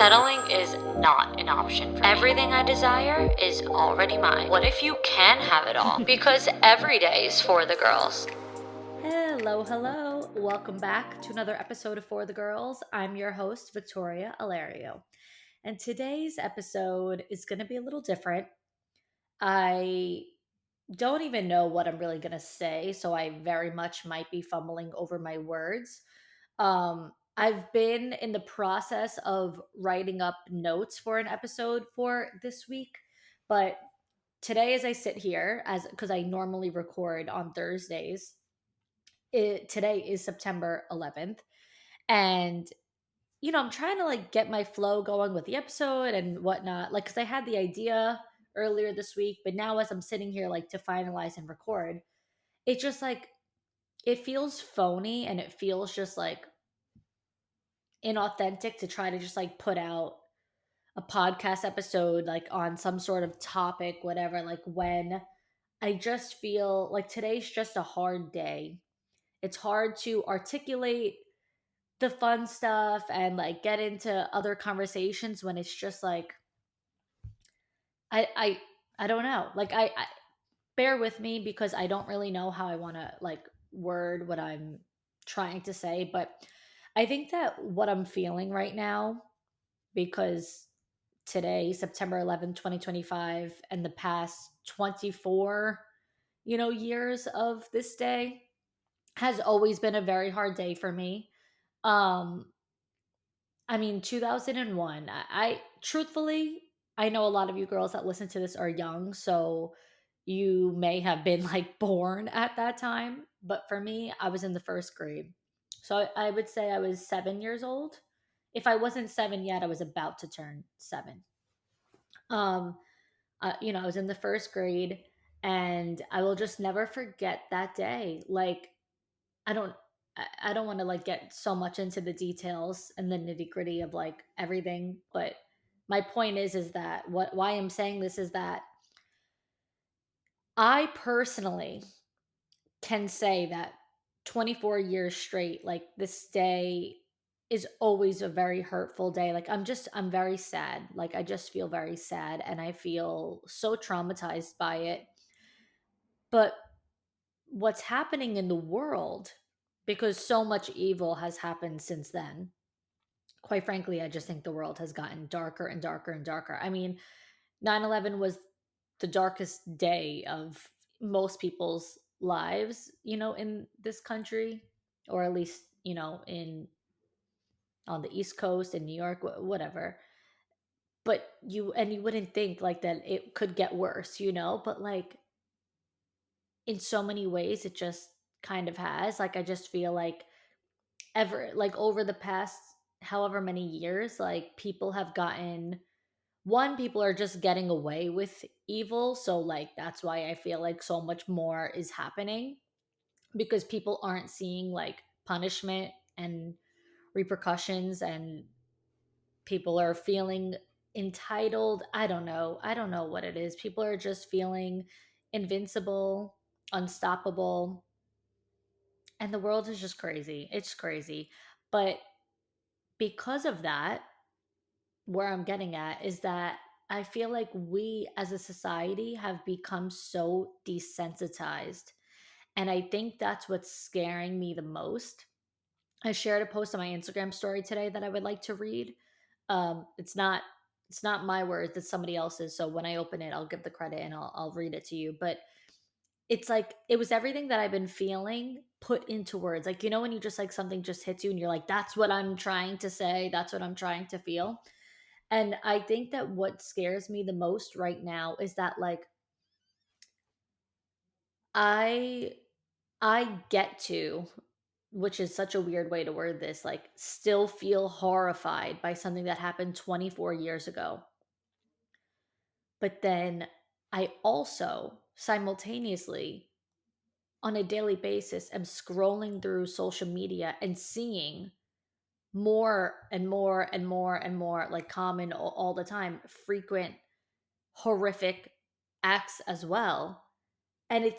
Settling is not an option for me. Everything I desire is already mine. What if you can have it all? Because every day is for the girls. Hello. Welcome back to another episode of For the Girls. I'm your host, Victoria Alario. And today's episode is going to be a little different. I don't even know what I'm really going to say, so I very much might be fumbling over my words. I've been in the process of writing up notes for an episode for this week, but today as I sit here, as because I normally record on Thursdays, today is September 11th, and I'm trying to like get my flow going with the episode and whatnot, like because I had the idea earlier this week, but now as I'm sitting here like to finalize and record, it just like it feels phony and it feels just like inauthentic to try to just like put out a podcast episode like on some sort of topic, whatever, like when I just feel like today's just a hard day. It's hard to articulate the fun stuff and like get into other conversations when it's just like I I I don't know. Like I bear with me because I don't really know how I want to like word what I'm trying to say, but I think that what I'm feeling right now, because today, September 11th, 2025, and the past 24, years of this day has always been a very hard day for me. Um, I mean, 2001, I truthfully, I know a lot of you girls that listen to this are young, so you may have been like born at that time. But for me, I was in the first grade. So I would say I was 7 years old. If I wasn't seven yet, I was about to turn seven. Um, I was in the first grade, and I will just never forget that day. Like, I don't I don't want to like get so much into the details and the nitty-gritty of like everything, but my point is that why I'm saying this is that I personally can say that 24 years straight, like this day is always a very hurtful day. Like I'm very sad. Like I just feel very sad and I feel so traumatized by it. But what's happening in the world, because so much evil has happened since then, quite frankly, I just think the world has gotten darker and darker and darker. I mean, 9/11 was the darkest day of most people's lives, in this country, or at least, in on the East Coast in New York, whatever. But you wouldn't think like that it could get worse, but like in so many ways it just kind of has. Like I just feel like ever like over the past however many years, like people are just getting away with evil, so like that's why I feel like so much more is happening, because people aren't seeing like punishment and repercussions, and people are feeling entitled. I don't know what it is. People are just feeling invincible, unstoppable, and the world is just crazy. It's crazy. But because of that, where I'm getting at is that I feel like we as a society have become so desensitized. And I think that's what's scaring me the most. I shared a post on my Instagram story today that I would like to read. It's not my words, it's somebody else's. So when I open it, I'll give the credit and I'll read it to you. But it's like it was everything that I've been feeling put into words. Like, when you just like something just hits you and you're like, that's what I'm trying to say, that's what I'm trying to feel. And I think that what scares me the most right now is that like I I get to, which is such a weird way to word this, like still feel horrified by something that happened 24 years ago. But then I also simultaneously on a daily basis am scrolling through social media and seeing more and more and more and more, like common all the time, frequent horrific acts as well. And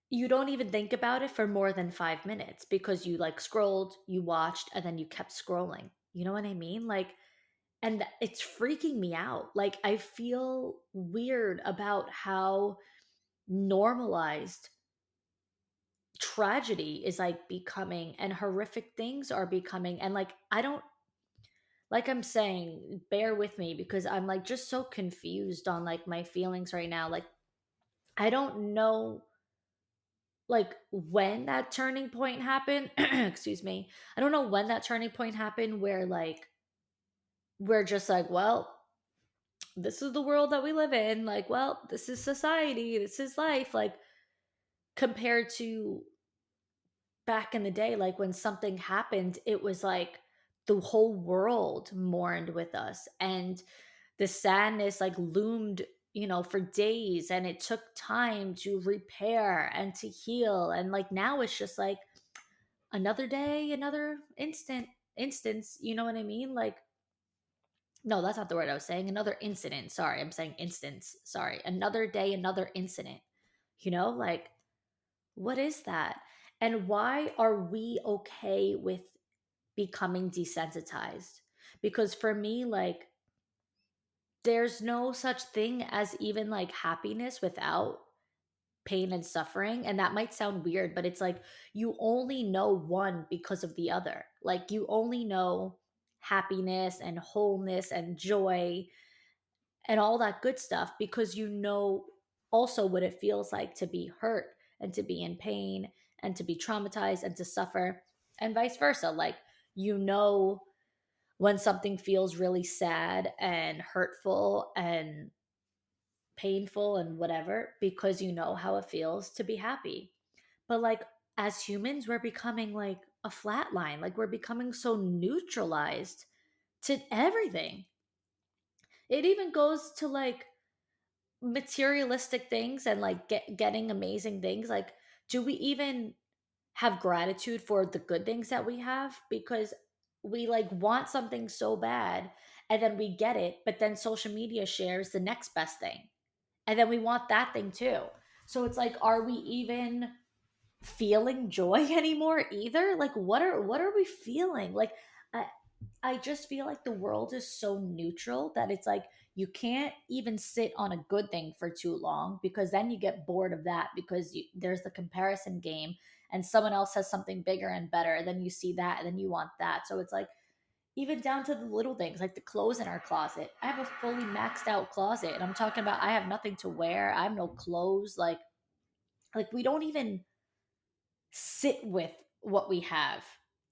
you don't even think about it for more than 5 minutes because you like scrolled, you watched, and then you kept scrolling. You know what I mean? Like And it's freaking me out. Like, I feel weird about how normalized tragedy is like becoming, and horrific things are becoming. And like, I don't, like I'm saying, bear with me because I'm like just so confused on like my feelings right now. Like, I don't know like when that turning point happened. Excuse me. I don't know when that turning point happened where like we're just like, well, this is the world that we live in. Like, well, this is society, this is life. Like, compared to back in the day, like when something happened, it was like the whole world mourned with us, and the sadness like loomed, for days, and it took time to repair and to heal. And like now it's just like another day, another instance, you know what I mean? Like, no, that's not the word I was saying. Another incident. Sorry, I'm saying instance. Sorry. Another day, another incident. Like, what is that? And why are we okay with becoming desensitized? Because for me, like, there's no such thing as even like happiness without pain and suffering. And that might sound weird, but it's like you only know one because of the other. Like, you only know happiness and wholeness and joy and all that good stuff because you know also what it feels like to be hurt and to be in pain and to be traumatized and to suffer, and vice versa. Like, when something feels really sad and hurtful and painful and whatever because you know how it feels to be happy. But like, as humans, we're becoming like a flat line. Like, we're becoming so neutralized to everything. It even goes to like materialistic things and like getting amazing things. Like, do we even have gratitude for the good things that we have? Because we like want something so bad, and then we get it, but then social media shares the next best thing, and then we want that thing too. So it's like, are we even feeling joy anymore either? Like, what are we feeling? Like, I just feel like the world is so neutral that it's like you can't even sit on a good thing for too long because then you get bored of that because there's the comparison game, and someone else has something bigger and better. Then you see that and then you want that. So it's like even down to the little things like the clothes in our closet. I have a fully maxed out closet, and I'm talking about I have nothing to wear. I have no clothes. Like we don't even sit with what we have,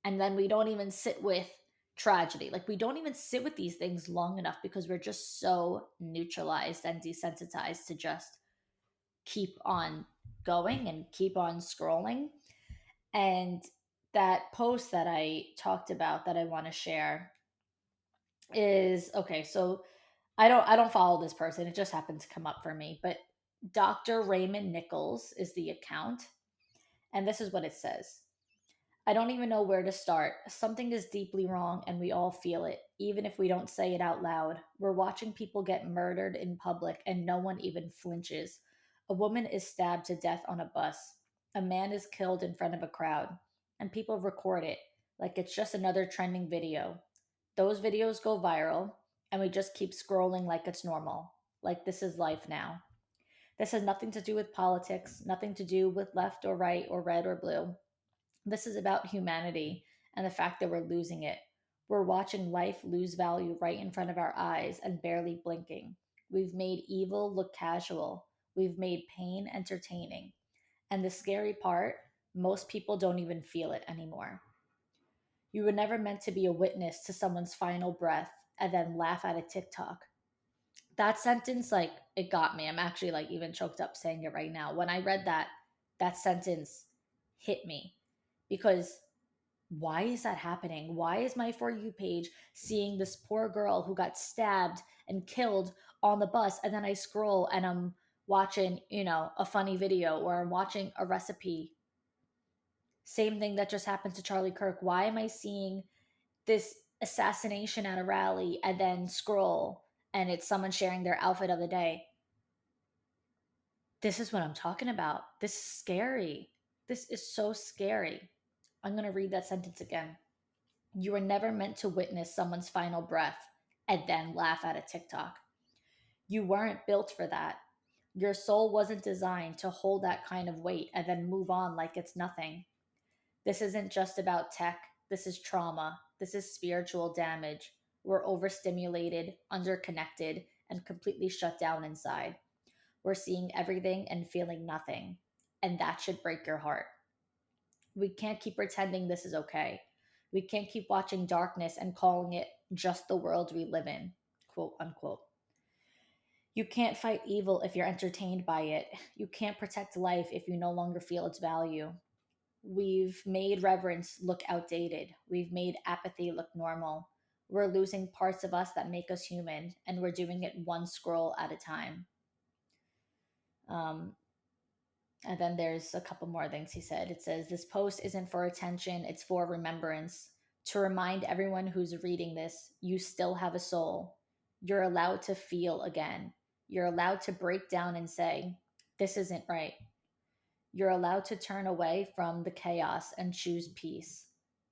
and then we don't even sit with tragedy. Like, we don't even sit with these things long enough because we're just so neutralized and desensitized to just keep on going and keep on scrolling. And that post that I talked about that I want to share is okay. So I don't follow this person, it just happened to come up for me, but Dr. Raymond Nichols is the account, and this is what it says. I don't even know where to start. Something is deeply wrong, and we all feel it, even if we don't say it out loud. We're watching people get murdered in public, and no one even flinches. A woman is stabbed to death on a bus. A man is killed in front of a crowd, and people record it like it's just another trending video. Those videos go viral, and we just keep scrolling like it's normal, like this is life now. This has nothing to do with politics, nothing to do with left or right or red or blue. This is about humanity and the fact that we're losing it. We're watching life lose value right in front of our eyes and barely blinking. We've made evil look casual. We've made pain entertaining. And the scary part, most people don't even feel it anymore. You were never meant to be a witness to someone's final breath and then laugh at a TikTok. That sentence, like, it got me. I'm actually like even choked up saying it right now. When I read that, that sentence hit me because why is that happening? Why is my For You page seeing this poor girl who got stabbed and killed on the bus? And then I scroll and I'm watching, a funny video, or I'm watching a recipe. Same thing that just happened to Charlie Kirk. Why am I seeing this assassination at a rally and then scroll and it's someone sharing their outfit of the day? This is what I'm talking about. This is scary. This is so scary. I'm going to read that sentence again. You were never meant to witness someone's final breath and then laugh at a TikTok. You weren't built for that. Your soul wasn't designed to hold that kind of weight and then move on like it's nothing. This isn't just about tech. This is trauma. This is spiritual damage. We're overstimulated, underconnected, and completely shut down inside. We're seeing everything and feeling nothing. And that should break your heart. We can't keep pretending this is okay. We can't keep watching darkness and calling it just the world we live in, quote unquote. You can't fight evil if you're entertained by it. You can't protect life if you no longer feel its value. We've made reverence look outdated. We've made apathy look normal. We're losing parts of us that make us human, and we're doing it one scroll at a time. Um, and then there's a couple more things he said. It says, "This post isn't for attention, it's for remembrance. To remind everyone who's reading this, you still have a soul. You're allowed to feel again. You're allowed to break down and say, this isn't right. You're allowed to turn away from the chaos and choose peace.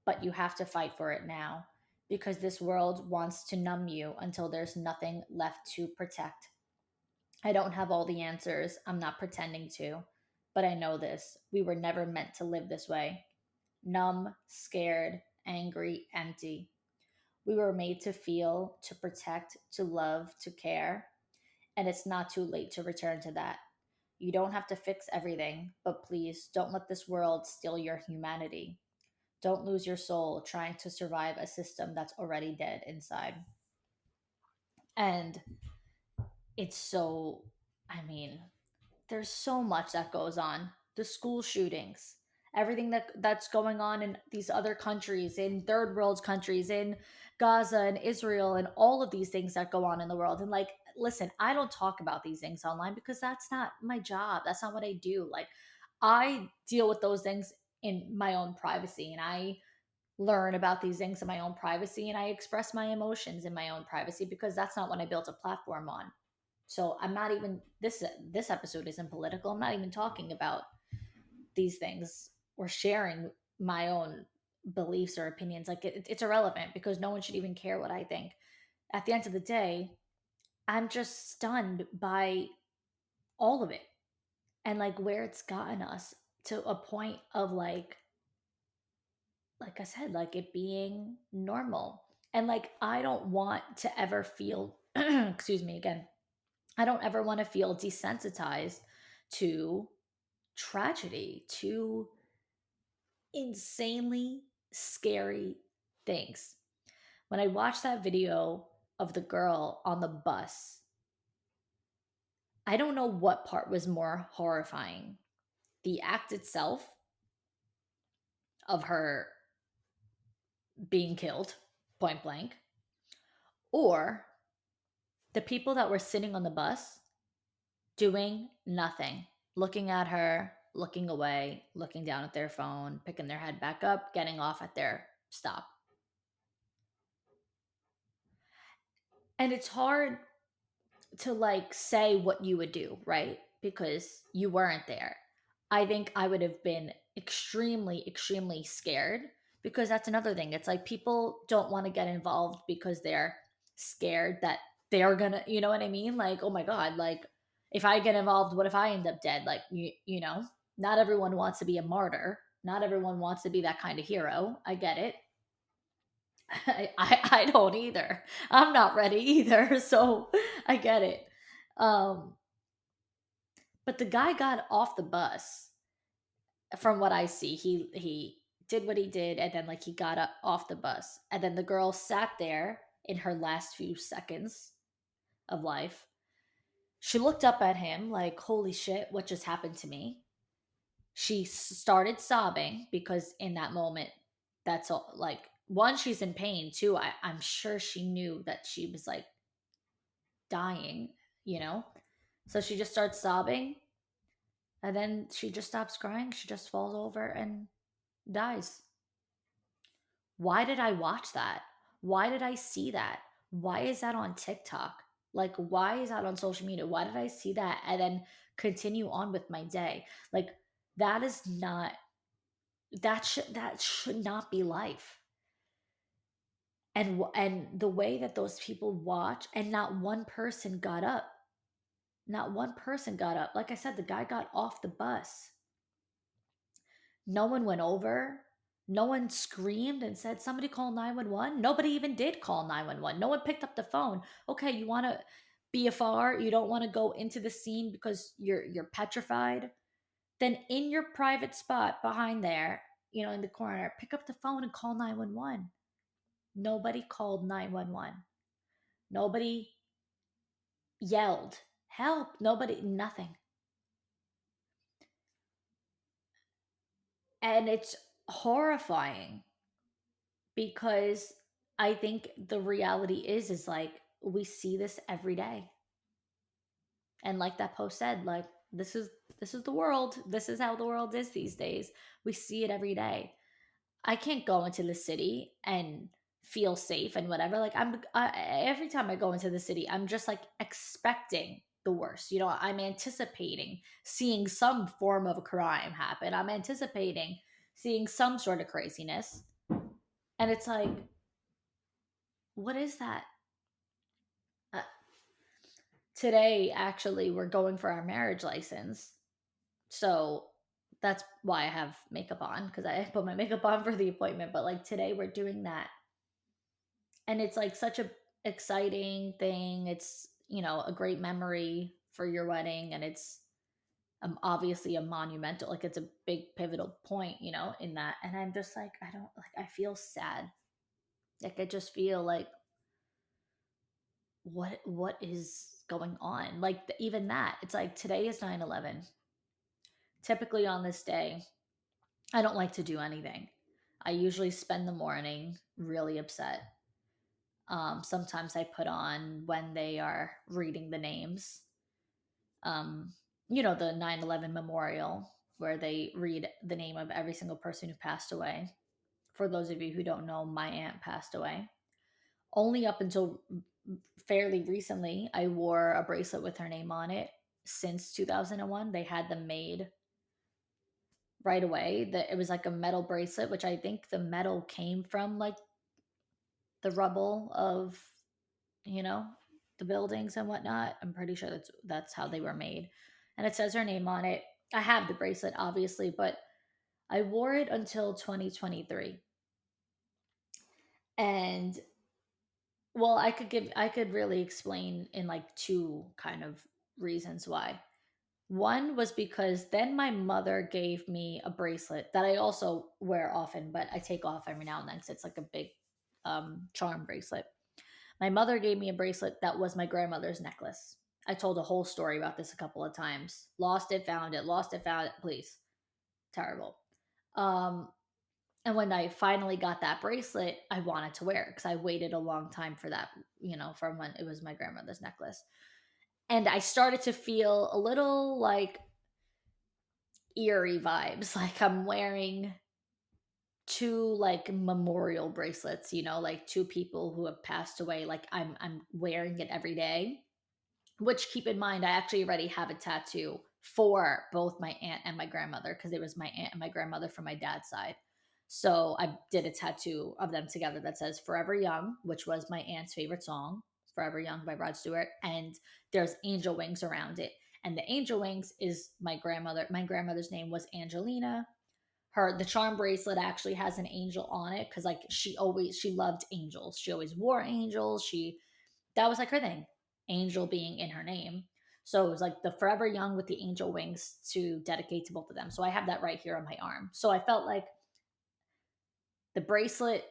But you have to fight for it now, because this world wants to numb you until there's nothing left to protect. I don't have all the answers. I'm not pretending to. But I know this. We were never meant to live this way. Numb, scared, angry, empty. We were made to feel, to protect, to love, to care. And it's not too late to return to that. You don't have to fix everything, but please don't let this world steal your humanity. Don't lose your soul trying to survive a system that's already dead inside." And it's so, I mean, there's so much that goes on. The school shootings, everything that's going on in these other countries, in third world countries, in Gaza and Israel, and all of these things that go on in the world. And like, listen, I don't talk about these things online because that's not my job. That's not what I do. Like, I deal with those things in my own privacy, and I learn about these things in my own privacy, and I express my emotions in my own privacy because that's not what I built a platform on. So I'm not even, this episode isn't political. I'm not even talking about these things or sharing my own beliefs or opinions. Like it's irrelevant because no one should even care what I think. At the end of the day, I'm just stunned by all of it and like where it's gotten us to a point of like I said, like it being normal. And like I don't want to ever feel excuse me again. I don't ever want to feel desensitized to tragedy, to insanely scary things. When I watched that video of the girl on the bus, I don't know what part was more horrifying: the act itself of her being killed point blank, or the people that were sitting on the bus doing nothing, looking at her, looking away, looking down at their phone, picking their head back up, getting off at their stop. And it's hard to like say what you would do, right? Because you weren't there. I think I would have been extremely, extremely scared because that's another thing. It's like people don't want to get involved because they're scared that they're gonna, you know what I mean? Like, oh my God, like if I get involved, what if I end up dead? Like, you know, not everyone wants to be a martyr. Not everyone wants to be that kind of hero. I get it. I don't either. I'm not ready either. So I get it. Um, but the guy got off the bus. From what I see, he did what he did, and then like he got up off the bus, and then the girl sat there in her last few seconds of life. She looked up at him like, "Holy shit, what just happened to me?" She started sobbing because in that moment, that's all. Like one, she's in pain. Two, I'm sure she knew that she was like dying, you know? So she just starts sobbing and then she just stops crying. She just falls over and dies. Why did I watch that? Why did I see that? Why is that on TikTok? Like, why is that on social media? Why did I see that and then continue on with my day? Like, that is not, that should not be life. And the way that those people watch, and not one person got up. Not one person got up. Like I said, the guy got off the bus. No one went over. No one screamed and said, somebody call 911. Nobody even did call 911. No one picked up the phone. Okay, you want to be afar, you don't want to go into the scene because you're petrified. Then in your private spot behind there, in the corner, pick up the phone and call 911. Nobody called 911. Nobody yelled, help. Nobody, nothing. And it's horrifying because I think the reality is like we see this every day. And like that post said, like this is the world. This is how the world is these days. We see it every day. I can't go into the city and feel safe and whatever. Like every time I go into the city, I'm just like expecting the worst. I'm anticipating seeing some form of a crime happen. I'm anticipating seeing some sort of craziness. And it's like, what is that? Uh, Today, actually, we're going for our marriage license. So that's why I have makeup on, because I put my makeup on for the appointment. But like today, we're doing that. And it's like such a exciting thing. It's, a great memory for your wedding. And it's obviously a monumental, like it's a big pivotal point, in that. And I'm just like, I don't like, I feel sad. Like I just feel like, what is going on, like even that, it's like today is 9/11. Typically on this day I don't like to do anything. I usually spend the morning really upset. Sometimes I put on when they are reading the names, um, the 9/11 memorial where they read the name of every single person who passed away. For those of you who don't know, my aunt passed away. Only up until fairly recently, I wore a bracelet with her name on it. Since 2001, they had them made right away. That it was like a metal bracelet, which I think the metal came from like the rubble of, you know, the buildings and whatnot. I'm pretty sure that's how they were made. And it says her name on it. I have the bracelet, obviously, but I wore it until 2023. And well, I could really explain in like two kind of reasons why. One was because then my mother gave me a bracelet that I also wear often, but I take off every now and then because it's like a big charm bracelet. My mother gave me a bracelet that was my grandmother's necklace. I told a whole story about this a couple of times. Lost it, found it, lost it, found it. Please, terrible. Um, and when I finally got that bracelet, I wanted to wear it because I waited a long time for that, from when it was my grandmother's necklace. And I started to feel a little like eerie vibes. Like I'm wearing two like memorial bracelets, like two people who have passed away. Like I'm wearing it every day. Which, keep in mind, I actually already have a tattoo for both my aunt and my grandmother because it was my aunt and my grandmother from my dad's side. So I did a tattoo of them together that says Forever Young, which was my aunt's favorite song, Forever Young by Rod Stewart. And there's angel wings around it. And the angel wings is my grandmother. My grandmother's name was Angelina. The charm bracelet actually has an angel on it because like she loved angels. She always wore angels. That was like her thing, angel being in her name. So it was like the Forever Young with the angel wings to dedicate to both of them. So I have that right here on my arm. So I felt like the bracelet,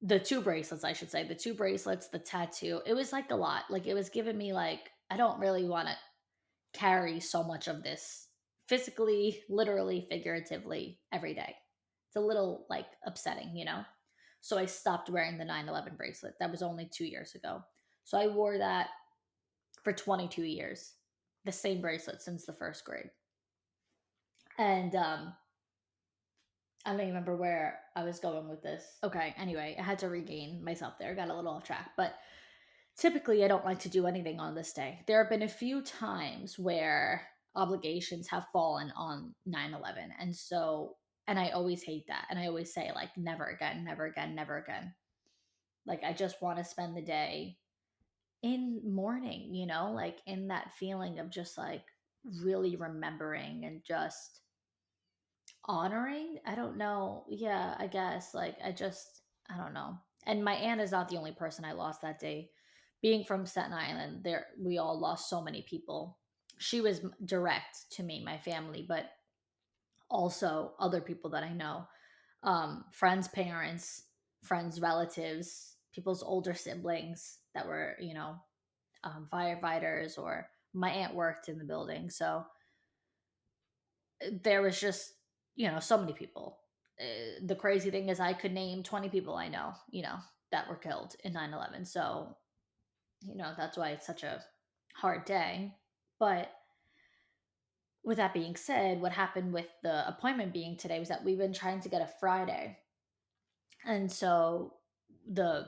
the two bracelets, I should say, the two bracelets, the tattoo, it was like a lot. Like it was giving me like, I don't really want to carry so much of this physically, literally, figuratively every day. It's a little like upsetting. So I stopped wearing the 9/11 bracelet. That was only 2 years ago. So I wore that for 22 years, the same bracelet since the first grade. And I don't even remember where I was going with this. Okay, anyway, I had to regain myself there. Got a little off track. But typically, I don't like to do anything on this day. There have been a few times where obligations have fallen on 9/11. And so And I always hate that. And I always say, like, never again, never again, never again. Like, I just want to spend the day in mourning, like in that feeling of just like really remembering and just honoring. I don't know. Yeah, I guess. Like, I don't know. And my aunt is not the only person I lost that day. Being from Staten Island, there we all lost so many people. She was direct to me, my family, but also other people that I know, friends' parents, friends' relatives, people's older siblings that were, firefighters, or my aunt worked in the building. So there was just, so many people. The crazy thing is, I could name 20 people I know, that were killed in 9/11. So, that's why it's such a hard day. But with that being said, what happened with the appointment being today was that we've been trying to get a Friday. And so the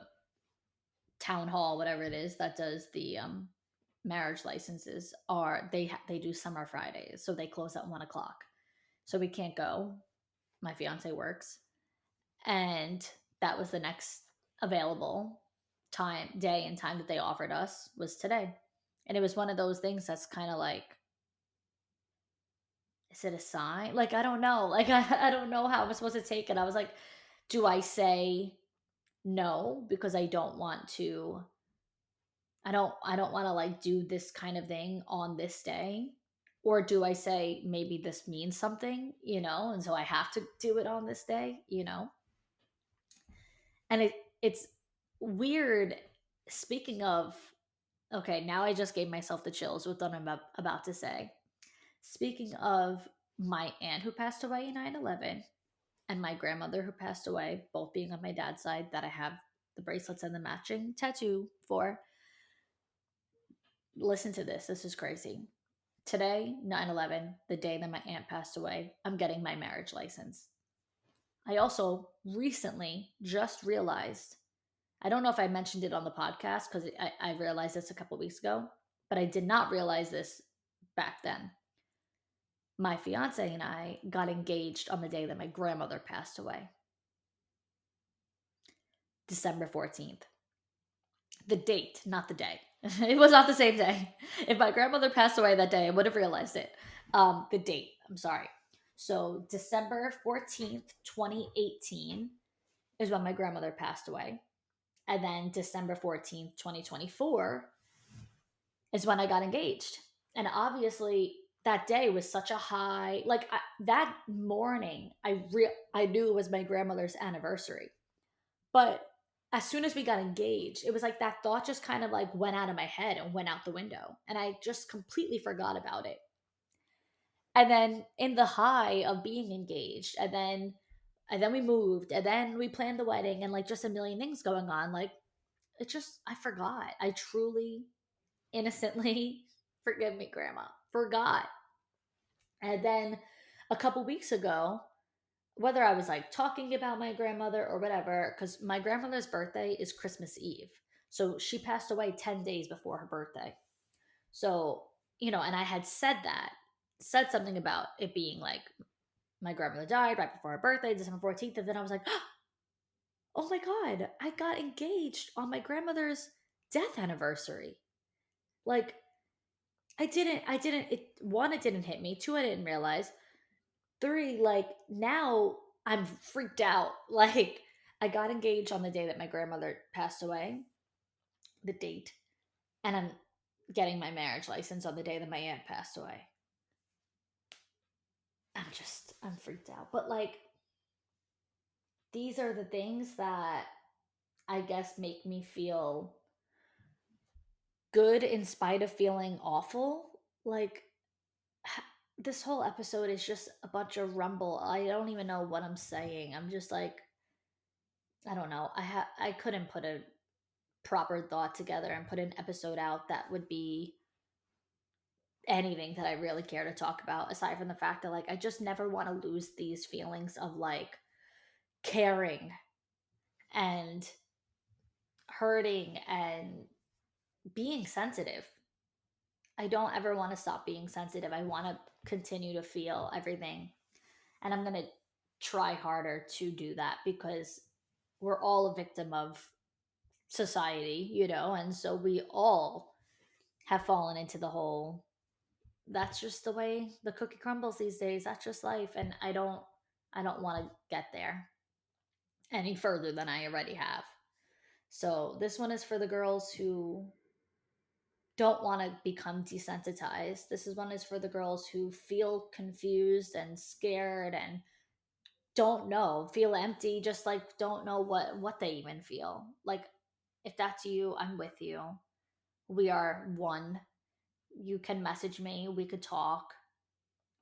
town hall, whatever it is that does the marriage licenses, they do summer Fridays, so they close at 1 o'clock. So we can't go. My fiance works, and that was the next available day and time that they offered us was today. And it was one of those things that's kind of like, is it a sign? Like, I don't know. Like, I don't know how I'm supposed to take it. I was like, do I say no because I don't want to like do this kind of thing on this day? Or do I say maybe this means something, and so I have to do it on this day, And it's weird. Speaking of, okay, now I just gave myself the chills with what I'm about to say. Speaking of my aunt who passed away in 9/11 and my grandmother who passed away, both being on my dad's side, that I have the bracelets and the matching tattoo for. Listen to this. This is crazy. Today, 9/11, the day that my aunt passed away, I'm getting my marriage license. I also recently just realized, I don't know if I mentioned it on the podcast because I realized this a couple weeks ago, but I did not realize this back then. My fiance and I got engaged on the day that my grandmother passed away, December 14th. The date, not the day. It was not the same day. If my grandmother passed away that day, I would have realized it. The date, I'm sorry. So December 14th, 2018 is when my grandmother passed away. And then December 14th, 2024 is when I got engaged. And obviously that day was such a high, like that morning, I knew it was my grandmother's anniversary. But as soon as we got engaged, it was like that thought just kind of like went out of my head and went out the window. And I just completely forgot about it. And then in the high of being engaged, and then we moved, and then we planned the wedding, and like just a million things going on. Like, I forgot. I truly, innocently, forgive me, grandma, forgot. And then a couple weeks ago, whether I was like talking about my grandmother or whatever, because my grandmother's birthday is Christmas Eve. So she passed away 10 days before her birthday. So, and I had said something about it being like my grandmother died right before her birthday, December 14th. And then I was like, oh my God, I got engaged on my grandmother's death anniversary. Like, it didn't hit me. Two, I didn't realize. Three, like, now I'm freaked out. Like, I got engaged on the day that my grandmother passed away, the date, and I'm getting my marriage license on the day that my aunt passed away. I'm freaked out. But like, these are the things that I guess make me feel good in spite of feeling awful. Like, this whole episode is just a bunch of rumble. I don't even know what I'm saying. I'm just like, I don't know. I couldn't put a proper thought together and put an episode out that would be anything that I really care to talk about, aside from the fact that like I just never want to lose these feelings of like caring and hurting and being sensitive. I don't ever want to stop being sensitive. I want to continue to feel everything. And I'm going to try harder to do that, because we're all a victim of society, and so we all have fallen into the whole, that's just the way the cookie crumbles these days, that's just life. And I don't want to get there any further than I already have. So this one is for the girls who don't want to become desensitized. This is one is for the girls who feel confused and scared and don't know, feel empty, just like don't know what they even feel. Like, if that's you, I'm with you. We are one. You can message me, we could talk.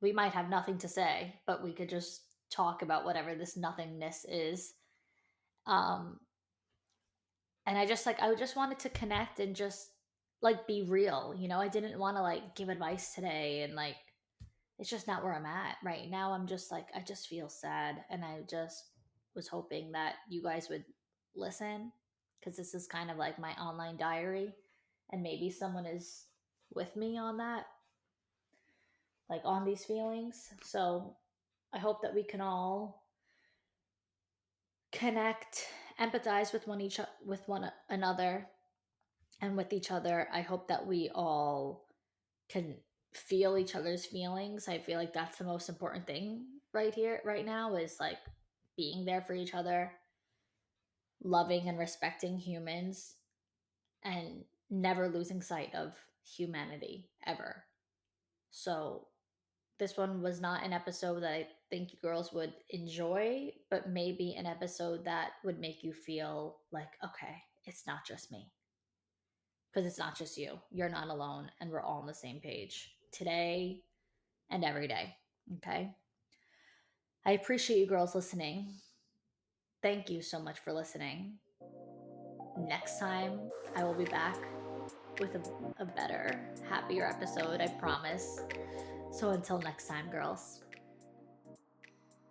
We might have nothing to say, but we could just talk about whatever this nothingness is. Um and I just wanted to connect and just like be real. I didn't want to like give advice today, and like it's just not where I'm at right now. I'm just like, I just feel sad, and I just was hoping that you guys would listen, because this is kind of like my online diary, and maybe someone is with me on that, like on these feelings. So I hope that we can all connect, empathize with one another, and with each other. I hope that we all can feel each other's feelings. I feel like that's the most important thing right here, right now, is like being there for each other, loving and respecting humans, and never losing sight of humanity ever. So, this one was not an episode that I think you girls would enjoy, but maybe an episode that would make you feel like, okay, it's not just me. Because it's not just you. You're not alone, and we're all on the same page today and every day. Okay. I appreciate you girls listening. Thank you so much for listening. Next time, I will be back with a better, happier episode, I promise. So until next time, girls.